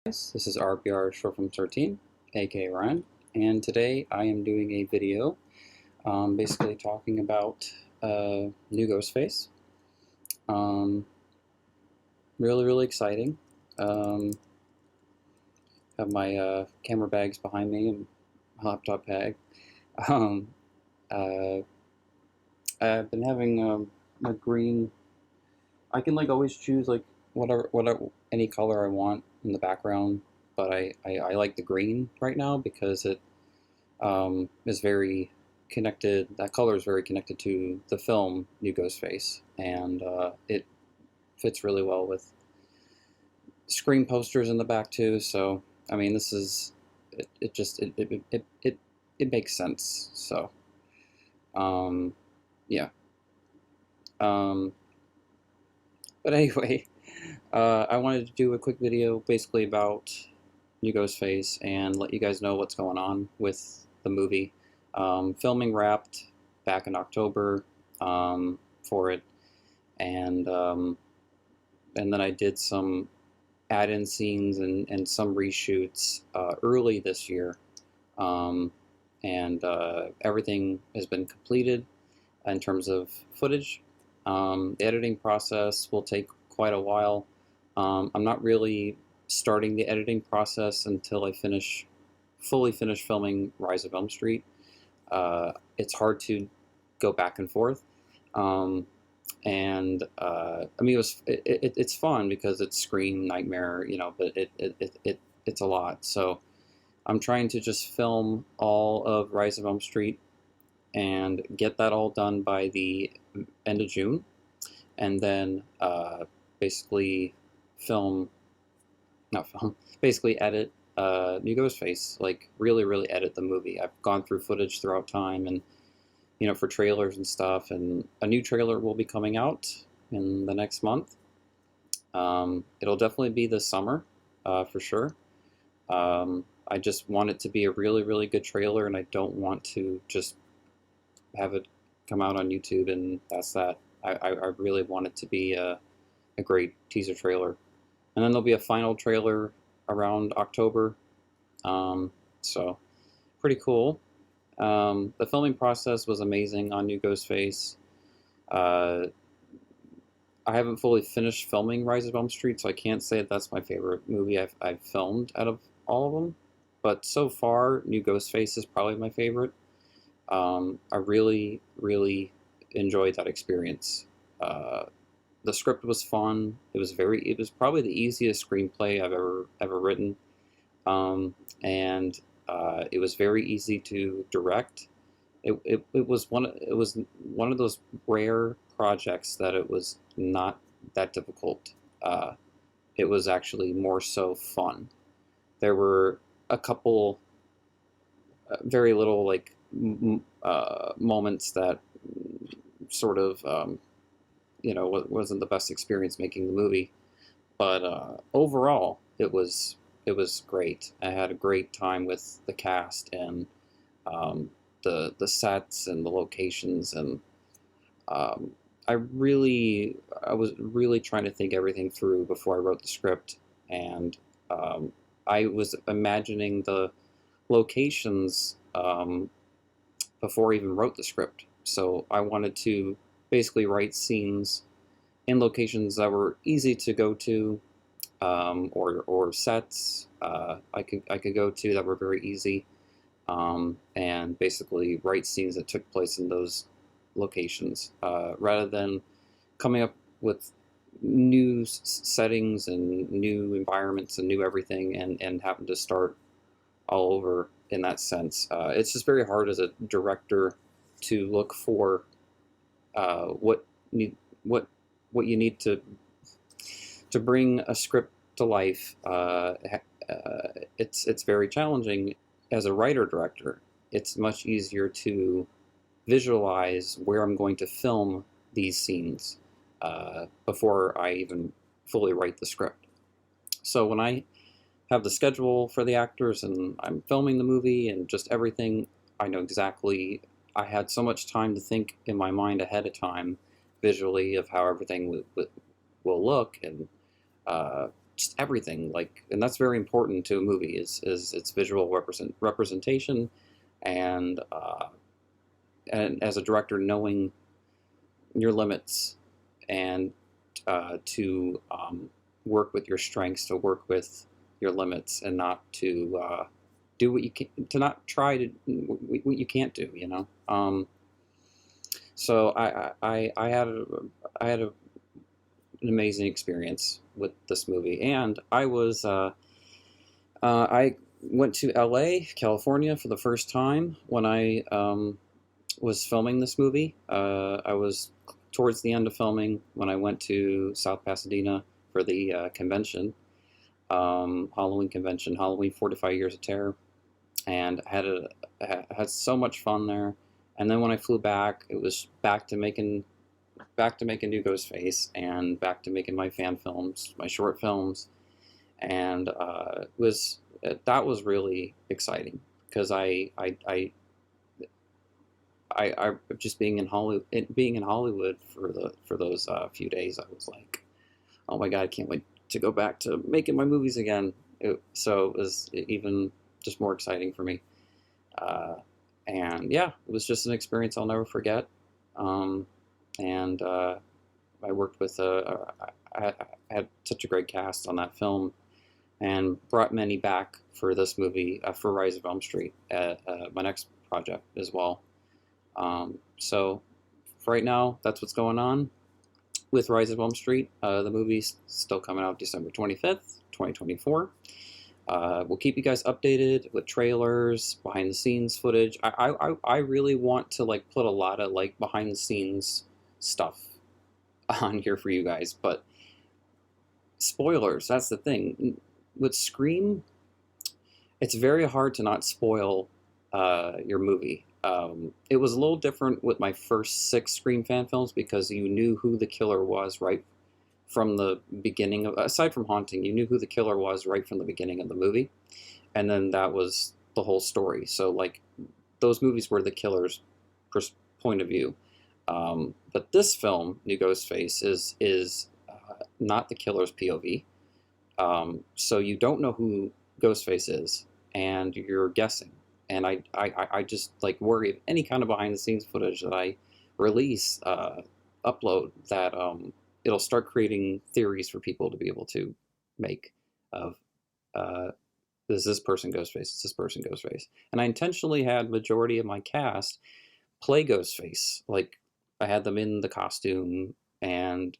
This is RPR Short Film 13, aka Ryan, and today I am doing a video basically talking about new Ghostface. Really exciting. Have my camera bags behind me and my laptop bag. Um, uh, I've been having a green. I can always choose whatever any color I want in the background, but I like the green right now because it is very connected. That color is very connected to the film New Ghostface, and it fits really well with screen posters in the back too. So I mean, this is it makes sense. So yeah. Um, but anyway, I wanted to do a quick video basically about New Ghostface and let you guys know what's going on with the movie. Filming wrapped back in October for it, and then I did some add-in scenes and some reshoots early this year, and everything has been completed in terms of footage. The editing process will take quite a while. I'm not really starting the editing process until I fully finish filming Rise of Elm Street. It's hard to go back and forth. I mean, it's fun because it's Scream Nightmare, but it's a lot. So I'm trying to just film all of Rise of Elm Street and get that all done by the end of June, and then basically basically edit New Ghostface, really edit the movie. I've gone through footage throughout time, and for trailers and stuff, and a new trailer will be coming out in the next month. It'll definitely be this summer, for sure. I just want it to be a really good trailer, and I don't want to just have it come out on YouTube and that's that. I really want it to be a great teaser trailer. And then there'll be a final trailer around October. So pretty cool. The filming process was amazing on New Ghostface. I haven't fully finished filming Rise of Elm Street, so I can't say that's my favorite movie I've filmed out of all of them. But so far, New Ghostface is probably my favorite. I really enjoyed that experience. The script was fun. It was probably the easiest screenplay I've ever written, and it was very easy to direct. It was one of those rare projects that it was not that difficult. It was actually more so fun. There were a couple very little moments that sort of wasn't the best experience making the movie, but overall it was great. I had a great time with the cast and the sets and the locations, and I was really trying to think everything through before I wrote the script, and I was imagining the locations before I even wrote the script. So I wanted to basically write scenes in locations that were easy to go to, or sets I could go to that were very easy, and basically write scenes that took place in those locations, rather than coming up with new settings and new environments and new everything, and having to start all over in that sense. It's just very hard as a director to look for what you need to bring a script to life. It's very challenging as a writer director. It's much easier to visualize where I'm going to film these scenes before I even fully write the script. So when I have the schedule for the actors and I'm filming the movie and just everything, I know exactly. I had so much time to think in my mind ahead of time visually of how everything will look, and just everything. Like, and that's very important to a movie is its visual representation, and as a director, knowing your limits, and to work with your strengths, to work with your limits, and not to do what you can, to not try to what you can't do. So I had an amazing experience with this movie, and I went to LA, California, for the first time when I was filming this movie. I was towards the end of filming when I went to South Pasadena for the convention, Halloween convention, Halloween 45 Years of Terror, and had so much fun there. And then when I flew back, it was back to making new Ghostface, and back to making my fan films, my short films, and that was really exciting because I just being in Hollywood for those few days, I was like, oh my god, I can't wait to go back to making my movies again. So it was even just more exciting for me. And yeah, it was just an experience I'll never forget. And I worked with I had such a great cast on that film, and brought many back for this movie, for Rise of Elm Street, my next project as well. So for right now, that's what's going on with Rise of Elm Street. The movie's still coming out December 25th, 2024. We'll keep you guys updated with trailers, behind the scenes footage. I really want to like put a lot of like behind the scenes stuff on here for you guys, but spoilers, that's the thing. With Scream, it's very hard to not spoil your movie. It was a little different with my first 6 Scream fan films because you knew who the killer was right from the beginning of, aside from Haunting, you knew who the killer was right from the beginning of the movie, and then that was the whole story. So like those movies were the killer's point of view. But this film, New Ghostface, is not the killer's POV. So you don't know who Ghostface is, and you're guessing. And I just like worry of any kind of behind the scenes footage that I release, upload, that it'll start creating theories for people to be able to make of, is this person Ghostface? Is this person Ghostface? And I intentionally had majority of my cast play Ghostface. Like I had them in the costume, and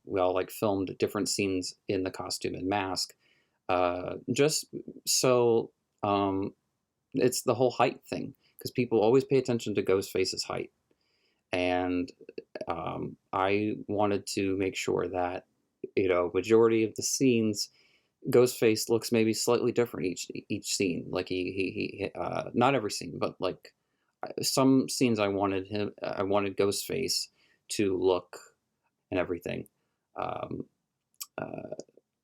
we all like filmed different scenes in the costume and mask, just so it's the whole height thing, because people always pay attention to Ghostface's height, and I wanted to make sure that majority of the scenes Ghostface looks maybe slightly different each scene. Like he not every scene, but like some scenes I wanted Ghostface to look and everything. Um, uh,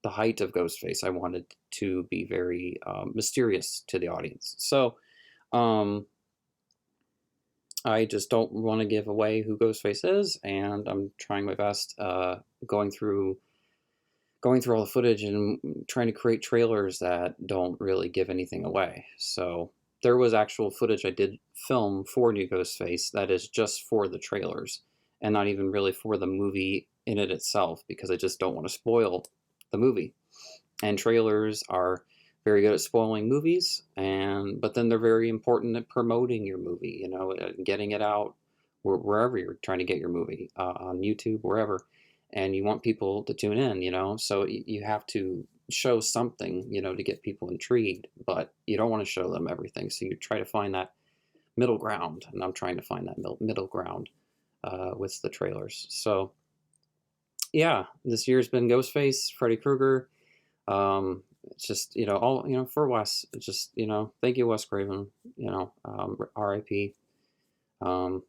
the height of Ghostface I wanted to be very mysterious to the audience. So um, I just don't want to give away who Ghostface is, and I'm trying my best, going through all the footage and trying to create trailers that don't really give anything away. So there was actual footage I did film for New Ghostface that is just for the trailers, and not even really for the movie in it itself, because I just don't want to spoil the movie. And trailers are very good at spoiling movies, but then they're very important at promoting your movie, getting it out wherever you're trying to get your movie, on YouTube, wherever, and you want people to tune in, so you have to show something, to get people intrigued, but you don't want to show them everything, so you try to find that middle ground, and I'm trying to find that middle ground with the trailers. So yeah, this year's been Ghostface, Freddy Krueger. It's just, all, for Wes, it's just, thank you, Wes Craven, RIP. Um,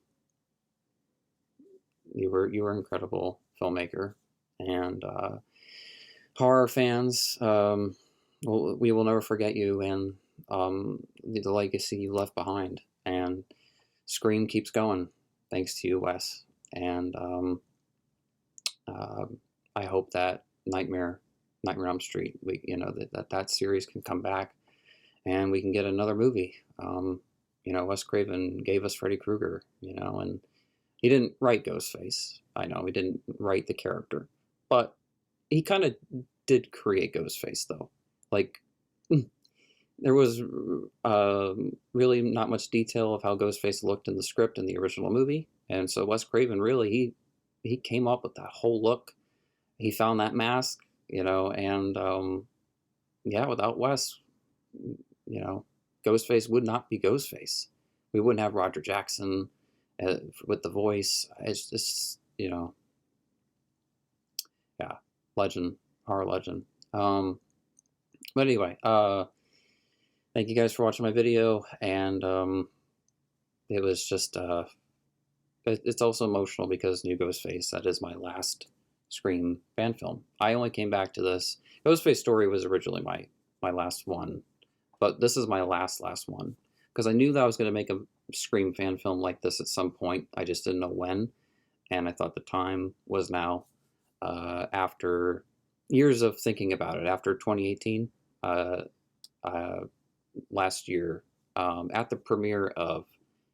you were an incredible filmmaker, and horror fans, we will never forget you, and the legacy you left behind. And Scream keeps going thanks to you, Wes. And I hope that Nightmare Nightmare on Elm Street. That series can come back, and we can get another movie. Wes Craven gave us Freddy Krueger, and he didn't write Ghostface. I know he didn't write the character, but he kind of did create Ghostface, though. Like, there was really not much detail of how Ghostface looked in the script in the original movie, and so Wes Craven really he came up with that whole look. He found that mask, and yeah, without Wes, you know, Ghostface would not be Ghostface. We wouldn't have Roger Jackson with the voice. It's just, yeah, legend, horror legend. But anyway, thank you guys for watching my video, and it was just, it's also emotional because New Ghostface, that is my last Scream fan film. I only came back to this. Ghostface Story was originally my last one, but this is my last one, because I knew that I was going to make a Scream fan film like this at some point. I just didn't know when, and I thought the time was now. After years of thinking about it, after 2018, last year, at the premiere of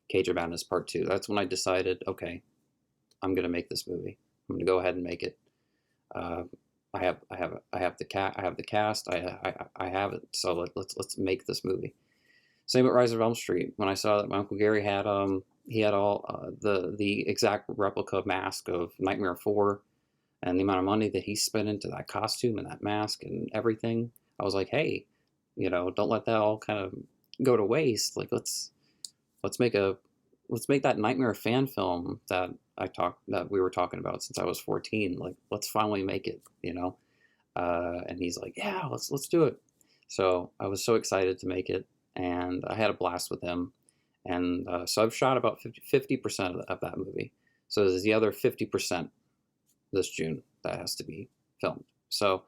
Cage of Madness Part 2, that's when I decided, okay, I'm going to make this movie. I'm going to go ahead and make it. I have the cast. I have it. So let's make this movie. Same with Rise of Elm Street. When I saw that my Uncle Gary had he had all the exact replica mask of Nightmare 4, and the amount of money that he spent into that costume and that mask and everything, I was like, hey, don't let that all kind of go to waste. Like let's make that Nightmare fan film that we were talking about since I was 14. Like, let's finally make it, and he's like, yeah, let's do it. So I was so excited to make it, and I had a blast with him. And so I've shot about 50% of that movie. So there's the other 50% this June that has to be filmed. So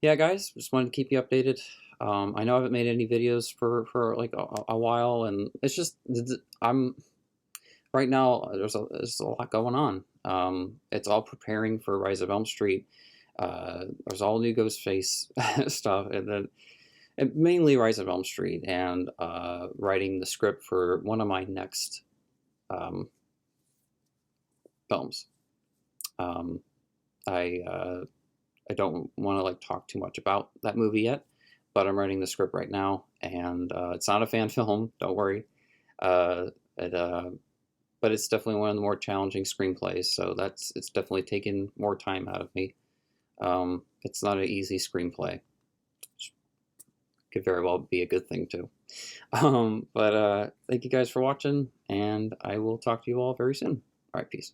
yeah, guys, just wanted to keep you updated. I know I haven't made any videos for like a while, and it's just I'm right now. There's a lot going on. It's all preparing for Rise of Elm Street. There's all new Ghostface stuff, and mainly Rise of Elm Street, and writing the script for one of my next films. I don't want to like talk too much about that movie yet, but I'm writing the script right now, and it's not a fan film. Don't worry. Uh, but it's definitely one of the more challenging screenplays, so it's definitely taken more time out of me. It's not an easy screenplay. Could very well be a good thing too. But thank you guys for watching, and I will talk to you all very soon. All right, peace.